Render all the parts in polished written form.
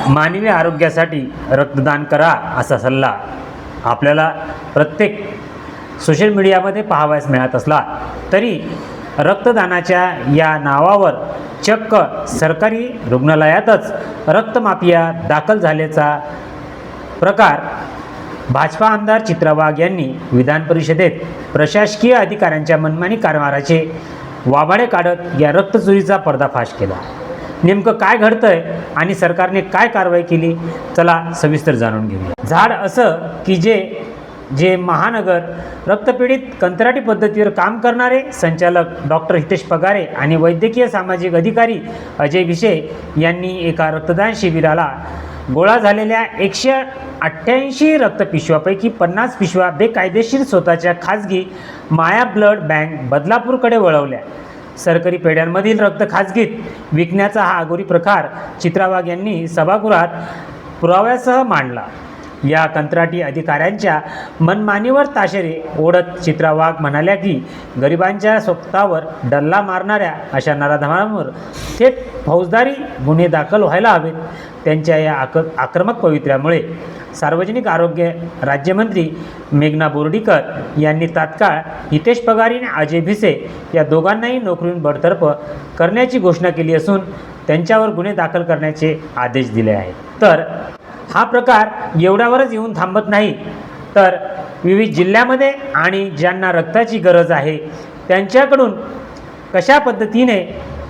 मानवी आरोग्यासाठी रक्तदान करा असा सल्ला आपल्याला प्रत्येक सोशल मीडियामध्ये पाहावयास मिळत असला तरी रक्तदानाच्या या नावावर चक्क सरकारी रुग्णालयातच रक्तमाफिया दाखल झाल्याचा प्रकार भाजपा आमदार चित्रा वाघ यांनी विधान परिषदेत प्रशासकीय अधिकाऱ्यांच्या मनमानी कारभाराचे वाभाडे काढत या रक्तचोरीचा पर्दाफाश केला। नेमकं काय घडतंय आणि सरकारने काय कारवाई केली, चला सविस्तर जाणून घेऊया। झाड असं की जे महानगर रक्तपीडित कंत्राटी पद्धतीवर काम करणारे संचालक डॉक्टर हितेश पगारे आणि वैद्यकीय सामाजिक अधिकारी अजय भिसे यांनी एका रक्तदान शिबिराला गोळा झालेल्या 188 रक्तपिशव्यापैकी 50 पिशव्या बेकायदेशीर स्वतःच्या खाजगी माया ब्लड बँक बदलापूरकडे वळवल्या। सरकारी पेढ्यांमधील रक्त खाजगीत विकण्याचा हा अघोरी प्रकार चित्रा वाघ यांनी सभागृहात पुराव्यासह मांडला। या कंत्राटी अधिकाऱ्यांच्या मनमानीवर ताशेरे ओढत चित्रा वाघ म्हणाल्या की गरिबांच्या स्वतावर डल्ला मारणाऱ्या अशा नराधमांवर थेट फौजदारी गुन्हे दाखल व्हायला हवेत। त्यांच्या या आक्रमक पवित्र्यामुळे सार्वजनिक आरोग्य राज्यमंत्री मेघना बोर्डीकर यांनी तात्काळ हितेश पगारे आणि अजय भिसे या दोघांनाही नोकरीवरून बडतर्फ करण्याची घोषणा केली असून त्यांच्यावर गुन्हे दाखल करण्याचे आदेश दिले आहेत। तर हा प्रकार एवढ्यावरच येऊन थांबत नाही तर विविध जिल्ह्यामध्ये आणि ज्यांना रक्ताची गरज आहे त्यांच्याकडून कशा पद्धतीने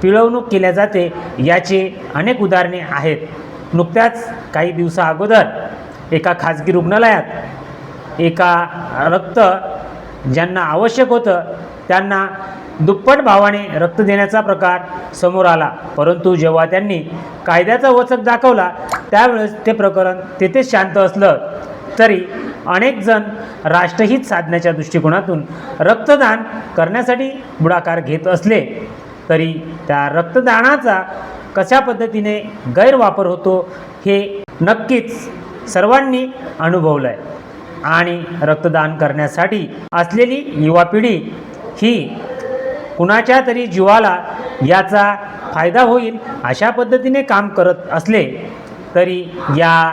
पिळवणूक केल्या जाते याचे अनेक उदाहरणे आहेत। नुकत्याच काही दिवसाअगोदर एका खाजगी रुग्णालयात एका रक्त ज्यांना आवश्यक होतं त्यांना दुप्पट भावाने रक्त देण्याचा प्रकार समोर आला, परंतु जेव्हा त्यांनी कायद्याचा वचक दाखवला त्यावेळेस ते प्रकरण तेथेच शांत असलं तरी अनेक जण राष्ट्रहित साधण्याच्या दृष्टिकोनातून रक्तदान करण्यासाठी पुढाकार घेत असले तरी त्या रक्तदानाचा कशा पद्धतीने गैरवापर होतो हे नक्कीच सर्वांनी अनुभवलं आहे आणि रक्तदान करण्यासाठी असलेली युवा पिढी ही कुणाच्या तरी जीवाला याचा फायदा होईल अशा पद्धतीने काम करत असले तरी या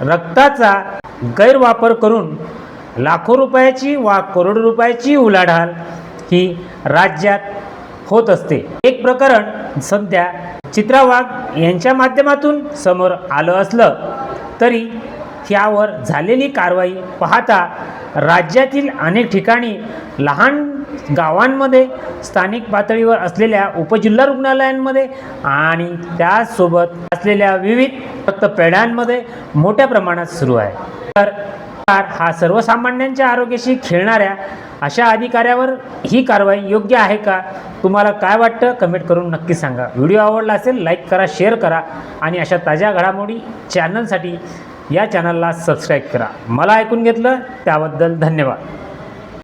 रक्ताचा गैरवापर करून लाखो रुपयाची वा करोडो रुपयाची उलाढाल ही राज्यात होत असते। एक प्रकरण सध्या चित्रा वाघ यांच्या माध्यमातून समोर आलं असलं तरी यावर झालेली कारवाई पाहता राज्यातील अनेक ठिकाणी लहान गावांमध्ये स्थानिक पातळीवर असलेल्या उपजिल्हा रुग्णालयांमध्ये आणि त्यासोबत असलेल्या विविध रक्तपेढ्यांमध्ये मोठ्या प्रमाणात सुरू आहे। तर हा सर्वसामान्यांच्या आरोग्याशी खेळणाऱ्या अशा अधिकाऱ्यावर ही कारवाई योग्य आहे का? तुम्हाला काय वाटतं कमेंट करून नक्की सांगा। व्हिडिओ आवडला असेल लाईक करा, शेअर करा आणि अशा ताज्या घडामोडी चॅनलसाठी या चॅनलला सबस्क्राईब करा। मला ऐकून घेतलं त्याबद्दल धन्यवाद।